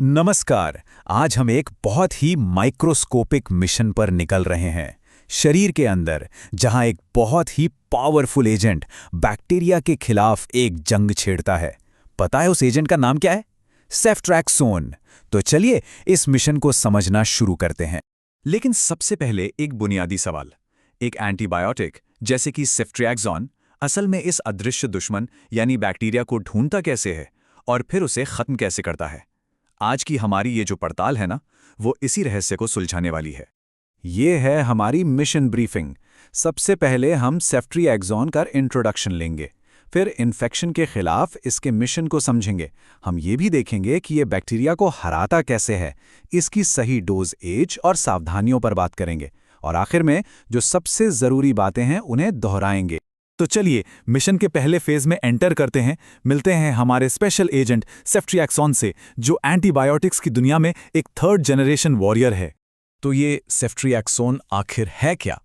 नमस्कार। आज हम एक बहुत ही माइक्रोस्कोपिक मिशन पर निकल रहे हैं शरीर के अंदर, जहां एक बहुत ही पावरफुल एजेंट बैक्टीरिया के खिलाफ एक जंग छेड़ता है। पता है उस एजेंट का नाम क्या है? सेफ्ट्रैक्सोन। तो चलिए इस मिशन को समझना शुरू करते हैं। लेकिन सबसे पहले एक बुनियादी सवाल। एक एंटीबायोटिक जैसे कि सेफ्ट्रिएक्सोन असल में इस अदृश्य दुश्मन यानी बैक्टीरिया को ढूंढता कैसे है और फिर उसे खत्म कैसे करता है? आज की हमारी ये जो पड़ताल है ना, वो इसी रहस्य को सुलझाने वाली है। ये है हमारी मिशन ब्रीफिंग। सबसे पहले हम सेफ्ट्रिएक्सोन का इंट्रोडक्शन लेंगे, फिर इन्फेक्शन के खिलाफ इसके मिशन को समझेंगे। हम ये भी देखेंगे कि ये बैक्टीरिया को हराता कैसे है, इसकी सही डोज एज और सावधानियों पर बात करेंगे, और आखिर में जो सबसे ज़रूरी बातें हैं उन्हें दोहराएंगे। तो चलिए मिशन के पहले फेज में एंटर करते हैं। मिलते हैं हमारे स्पेशल एजेंट सेफ्ट्रिएक्सोन से, जो एंटीबायोटिक्स की दुनिया में एक थर्ड जनरेशन वॉरियर है। तो ये सेफ्ट्रिएक्सोन आखिर है क्या?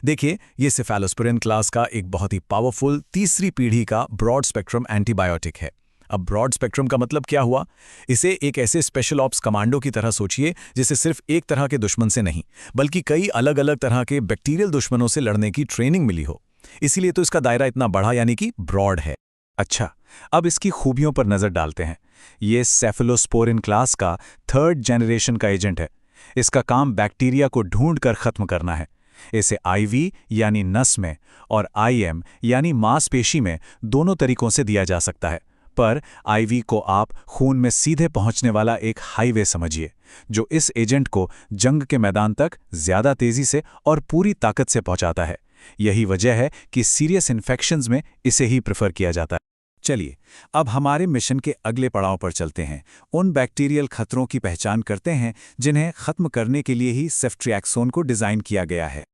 देखिए, ये सेफेलोस्पुरिन क्लास का एक बहुत ही पावरफुल तीसरी पीढ़ी का ब्रॉड स्पेक्ट्रम एंटीबायोटिक है। अब ब्रॉड स्पेक्ट्रम का मतलब क्या हुआ? इसे एक ऐसे स्पेशल ऑप्स कमांडो की तरह सोचिए, जिसे सिर्फ एक तरह के दुश्मन से नहीं बल्कि कई अलग अलग तरह के बैक्टीरियल दुश्मनों से लड़ने की ट्रेनिंग मिली हो। इसीलिए तो इसका दायरा इतना बड़ा यानी कि ब्रॉड है। अच्छा, अब इसकी खूबियों पर नजर डालते हैं। ये सेफेलोस्पोरिन क्लास का थर्ड जनरेशन का एजेंट है। इसका काम बैक्टीरिया को ढूंढकर खत्म करना है। इसे आईवी यानी नस में और आईएम यानी मांसपेशी में दोनों तरीकों से दिया जा सकता है। पर आईवी को आप खून में सीधे पहुंचने वाला एक हाईवे समझिए, जो इस एजेंट को जंग के मैदान तक ज्यादा तेजी से और पूरी ताकत से पहुंचाता है। यही वजह है कि सीरियस इन्फेक्शंस में इसे ही प्रेफर किया जाता है। चलिए अब हमारे मिशन के अगले पड़ाव पर चलते हैं। उन बैक्टीरियल खतरों की पहचान करते हैं जिन्हें खत्म करने के लिए ही सेफ्ट्रिएक्सोन को डिजाइन किया गया है।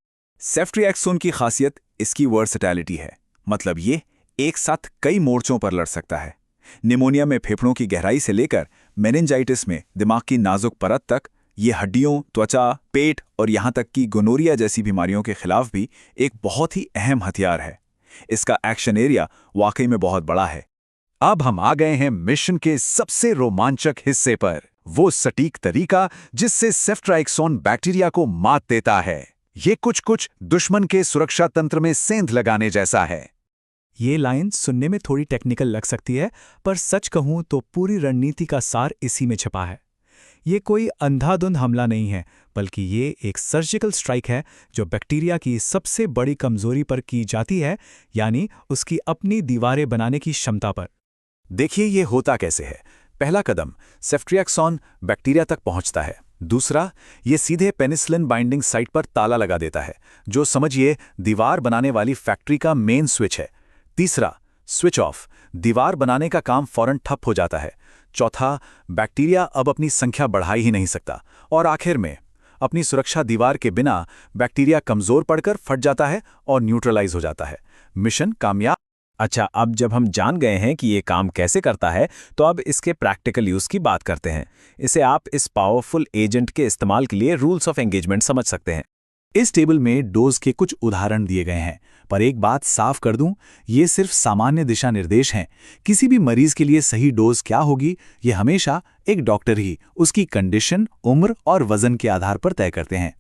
सेफ्ट्रिएक्सोन की खासियत इसकी वर्सेटैलिटी है। मतलब ये एक साथ कई मोर्चों पर लड़ सकता है। निमोनिया में फेफड़ों की गहराई से लेकर मेनिंजाइटिस में दिमाग की नाजुक परत तक, ये हड्डियों, त्वचा, पेट और यहाँ तक कि गोनोरिया जैसी बीमारियों के खिलाफ भी एक बहुत ही अहम हथियार है। इसका एक्शन एरिया वाकई में बहुत बड़ा है। अब हम आ गए हैं मिशन के सबसे रोमांचक हिस्से पर, वो सटीक तरीका जिससे सेफ्ट्रिएक्सोन बैक्टीरिया को मात देता है। ये कुछ दुश्मन के सुरक्षा तंत्र में सेंध लगाने जैसा है। ये लाइन सुनने में थोड़ी टेक्निकल लग सकती है, पर सच कहूं तो पूरी रणनीति का सार इसी में छिपा है। ये कोई अंधाधुंध हमला नहीं है, बल्कि ये एक सर्जिकल स्ट्राइक है जो बैक्टीरिया की सबसे बड़ी कमजोरी पर की जाती है, यानी उसकी अपनी दीवारें बनाने की क्षमता पर। देखिए ये होता कैसे है। पहला कदम, सेफ्ट्रिएक्सोन बैक्टीरिया तक पहुंचता है। दूसरा, ये सीधे पेनिसिलिन बाइंडिंग साइट पर ताला लगा देता है, जो समझिए दीवार बनाने वाली फैक्ट्री का मेन स्विच है। तीसरा, स्विच ऑफ, दीवार बनाने का काम फौरन ठप हो जाता है। चौथा, बैक्टीरिया अब अपनी संख्या बढ़ा ही नहीं सकता। और आखिर में, अपनी सुरक्षा दीवार के बिना बैक्टीरिया कमजोर पड़कर फट जाता है और न्यूट्रलाइज हो जाता है। मिशन कामयाब। अच्छा, अब जब हम जान गए हैं कि ये काम कैसे करता है, तो अब इसके प्रैक्टिकल यूज की बात करते हैं। इसे आप इस पावरफुल एजेंट के इस्तेमाल के लिए रूल्स ऑफ एंगेजमेंट समझ सकते हैं। इस टेबल में डोज के कुछ उदाहरण दिए गए हैं, पर एक बात साफ कर दूं, ये सिर्फ सामान्य दिशा निर्देश हैं। किसी भी मरीज के लिए सही डोज क्या होगी, ये हमेशा एक डॉक्टर ही उसकी कंडीशन, उम्र और वजन के आधार पर तय करते हैं।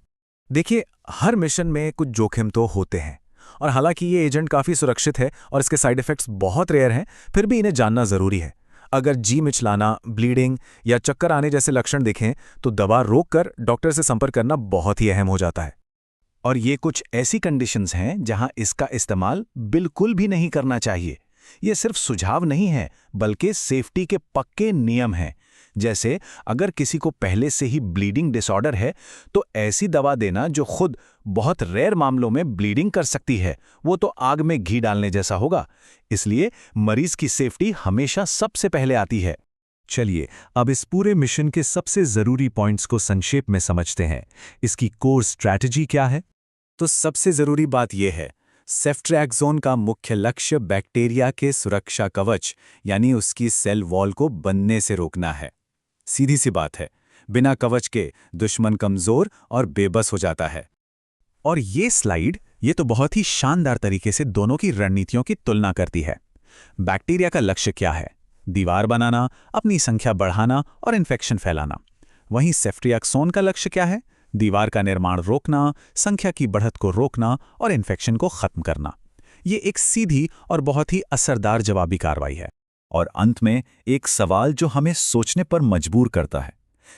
देखिए, हर मिशन में कुछ जोखिम तो होते हैं, और हालांकि ये एजेंट काफी सुरक्षित है और इसके साइड इफेक्ट्स बहुत रेयर हैं, फिर भी इन्हें जानना जरूरी है। अगर जी मिचलाना, ब्लीडिंग या चक्कर आने जैसे लक्षण दिखें, तो दवा रोककर डॉक्टर से संपर्क करना बहुत ही अहम हो जाता है। और ये कुछ ऐसी कंडीशंस हैं जहां इसका इस्तेमाल बिल्कुल भी नहीं करना चाहिए। ये सिर्फ सुझाव नहीं है, बल्कि सेफ्टी के पक्के नियम हैं। जैसे अगर किसी को पहले से ही ब्लीडिंग डिसऑर्डर है, तो ऐसी दवा देना जो खुद बहुत रेयर मामलों में ब्लीडिंग कर सकती है, वो तो आग में घी डालने जैसा होगा। इसलिए मरीज की सेफ्टी हमेशा सबसे पहले आती है। चलिए अब इस पूरे मिशन के सबसे जरूरी पॉइंट्स को संक्षेप में समझते हैं। इसकी कोर स्ट्रैटेजी क्या है? तो सबसे जरूरी बात यह है, सेफ्ट्रिएक्सोन का मुख्य लक्ष्य बैक्टीरिया के सुरक्षा कवच यानी उसकी सेल वॉल को बनने से रोकना है। सीधी सी बात है, बिना कवच के दुश्मन कमजोर और बेबस हो जाता है। और ये स्लाइड ये तो बहुत ही शानदार तरीके से दोनों की रणनीतियों की तुलना करती है। बैक्टीरिया का लक्ष्य क्या है? दीवार बनाना, अपनी संख्या बढ़ाना और इन्फेक्शन फैलाना। वहीं सेफ्ट्रियाक्सोन का लक्ष्य क्या है? दीवार का निर्माण रोकना, संख्या की बढ़त को रोकना और इन्फेक्शन को खत्म करना। ये एक सीधी और बहुत ही असरदार जवाबी कार्रवाई है। और अंत में एक सवाल जो हमें सोचने पर मजबूर करता है।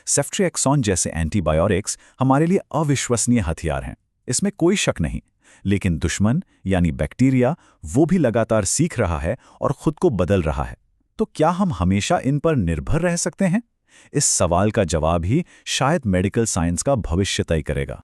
सेफ्ट्रियाक्सोन जैसे एंटीबायोटिक्स हमारे लिए अविश्वसनीय हथियार हैं, इसमें कोई शक नहीं। लेकिन दुश्मन यानी बैक्टीरिया वो भी लगातार सीख रहा है और खुद को बदल रहा है। तो क्या हम हमेशा इन पर निर्भर रह सकते हैं? इस सवाल का जवाब ही शायद मेडिकल साइंस का भविष्य तय करेगा।